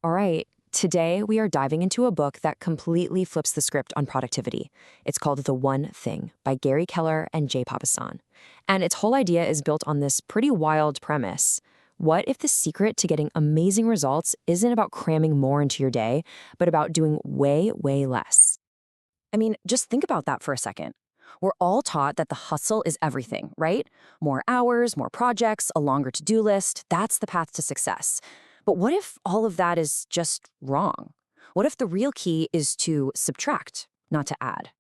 All right, today we are diving into a book that completely flips the script on productivity. It's called The One Thing by Gary Keller and Papasan. And its whole idea is built on this pretty wild premise. What if the secret to getting amazing results isn't about cramming more into your day, but about doing way, way less? I mean, just think about that for a second. We're all taught that the hustle is everything, right? More hours, more projects, a longer to-do list, that's the path to success. But what if all of that is just wrong? What if the real key is to subtract, not to add?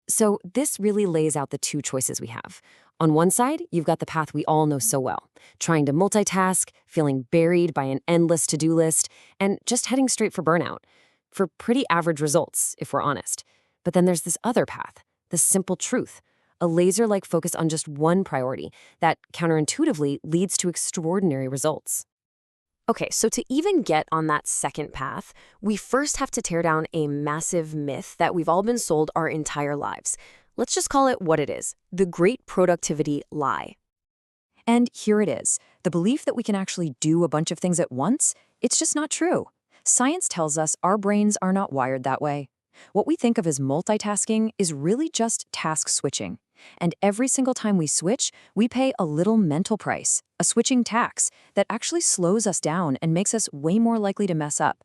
So this really lays out the two choices we have. On one side, you've got the path we all know so well, trying to multitask, feeling buried by an endless to-do list, and just heading straight for burnout, for pretty average results, if we're honest. But then there's this other path, the simple truth, a laser-like focus on just one priority that counterintuitively leads to extraordinary results. Okay, so to even get on that second path, we first have to tear down a massive myth that we've all been sold our entire lives. Let's just call it what it is, the great productivity lie. And here it is, the belief that we can actually do a bunch of things at once, it's just not true. Science tells us our brains are not wired that way. What we think of as multitasking is really just task switching. And every single time we switch, we pay a little mental price, a switching tax, that actually slows us down and makes us way more likely to mess up.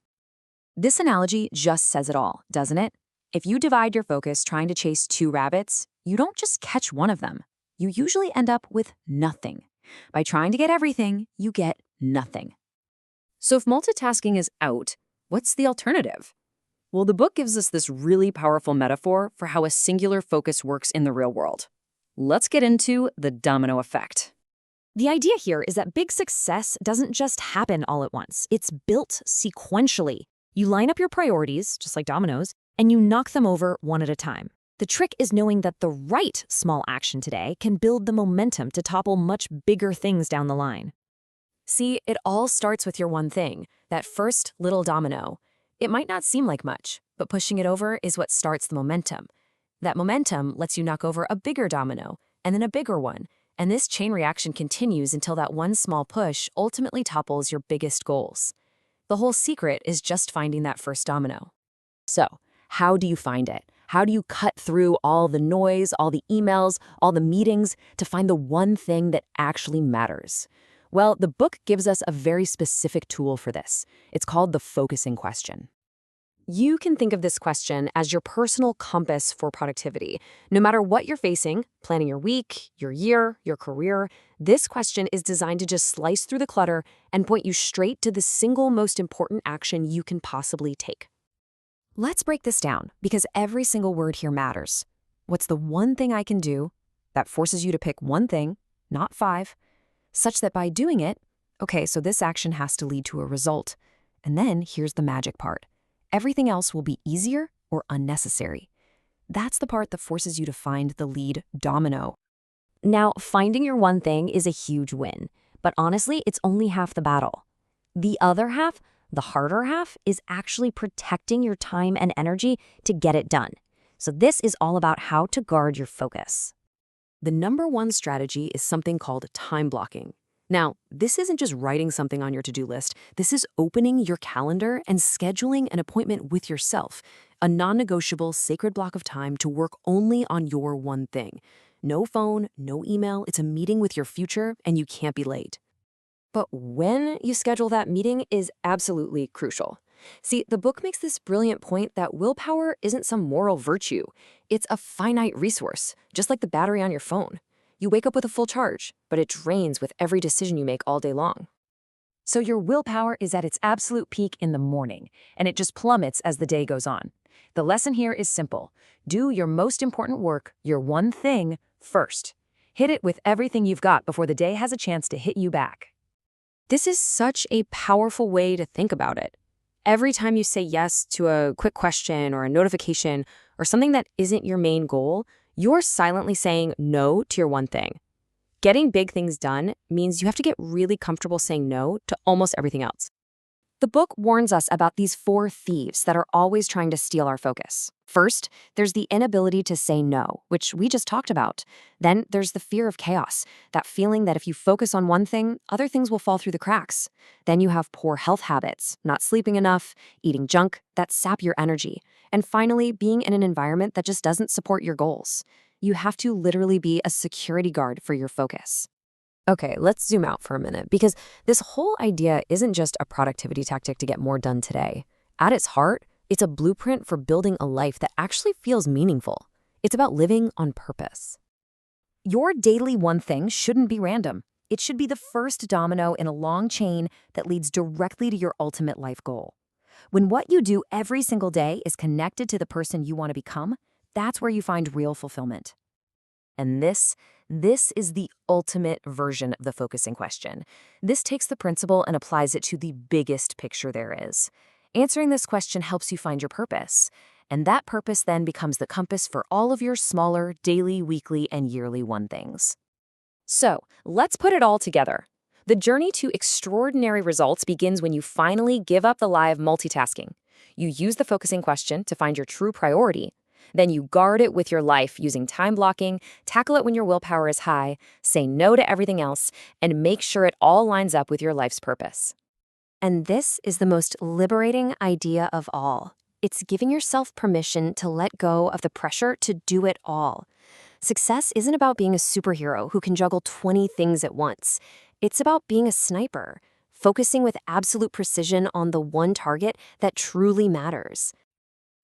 This analogy just says it all, doesn't it? If you divide your focus trying to chase two rabbits, you don't just catch one of them. You usually end up with nothing. By trying to get everything, you get nothing. So if multitasking is out, what's the alternative? Well, the book gives us this really powerful metaphor for how a singular focus works in the real world. Let's get into the domino effect. The idea here is that big success doesn't just happen all at once. It's built sequentially. You line up your priorities, just like dominoes, and you knock them over one at a time. The trick is knowing that the right small action today can build the momentum to topple much bigger things down the line. See, it all starts with your one thing, that first little domino. It might not seem like much, but pushing it over is what starts the momentum. That momentum lets you knock over a bigger domino, and then a bigger one, and this chain reaction continues until that one small push ultimately topples your biggest goals. The whole secret is just finding that first domino. So, how do you find it? How do you cut through all the noise, all the emails, all the meetings to find the one thing that actually matters? Well, the book gives us a very specific tool for this. It's called the focusing question. You can think of this question as your personal compass for productivity. No matter what you're facing, planning your week, your year, your career, this question is designed to just slice through the clutter and point you straight to the single most important action you can possibly take. Let's break this down, because every single word here matters. What's the one thing I can do that forces you to pick one thing, not five, such that by doing it, okay, so this action has to lead to a result. And then here's the magic part. Everything else will be easier or unnecessary. That's the part that forces you to find the lead domino. Now, finding your one thing is a huge win, but honestly, it's only half the battle. The other half, the harder half, is actually protecting your time and energy to get it done. So this is all about how to guard your focus. The number one strategy is something called time blocking. Now, this isn't just writing something on your to-do list. This is opening your calendar and scheduling an appointment with yourself, a non-negotiable sacred block of time to work only on your one thing. No phone, no email. It's a meeting with your future, and you can't be late. But when you schedule that meeting is absolutely crucial. See, the book makes this brilliant point that willpower isn't some moral virtue. It's a finite resource, just like the battery on your phone. You wake up with a full charge, but it drains with every decision you make all day long. So your willpower is at its absolute peak in the morning, and it just plummets as the day goes on. The lesson here is simple. Do your most important work, your one thing, first. Hit it with everything you've got before the day has a chance to hit you back. This is such a powerful way to think about it. Every time you say yes to a quick question or a notification or something that isn't your main goal, you're silently saying no to your one thing. Getting big things done means you have to get really comfortable saying no to almost everything else. The book warns us about these 4 thieves that are always trying to steal our focus. First, there's the inability to say no, which we just talked about. Then there's the fear of chaos, that feeling that if you focus on one thing, other things will fall through the cracks. Then you have poor health habits, not sleeping enough, eating junk that sap your energy. And finally, being in an environment that just doesn't support your goals. You have to literally be a security guard for your focus. Okay, let's zoom out for a minute because this whole idea isn't just a productivity tactic to get more done today. At its heart, it's a blueprint for building a life that actually feels meaningful. It's about living on purpose. Your daily one thing shouldn't be random. It should be the first domino in a long chain that leads directly to your ultimate life goal. When what you do every single day is connected to the person you want to become, that's where you find real fulfillment. And this is the ultimate version of the focusing question. This takes the principle and applies it to the biggest picture there is. Answering this question helps you find your purpose. And that purpose then becomes the compass for all of your smaller daily, weekly, and yearly one things. So, let's put it all together. The journey to extraordinary results begins when you finally give up the lie of multitasking. You use the focusing question to find your true priority. Then you guard it with your life using time blocking, tackle it when your willpower is high, say no to everything else, and make sure it all lines up with your life's purpose. And this is the most liberating idea of all. It's giving yourself permission to let go of the pressure to do it all. Success isn't about being a superhero who can juggle 20 things at once. It's about being a sniper, focusing with absolute precision on the one target that truly matters.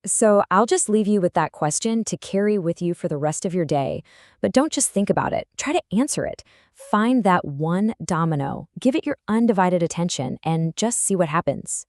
So I'll just leave you with that question to carry with you for the rest of your day. But don't just think about it. Try to answer it. Find that one domino, give it your undivided attention, and just see what happens.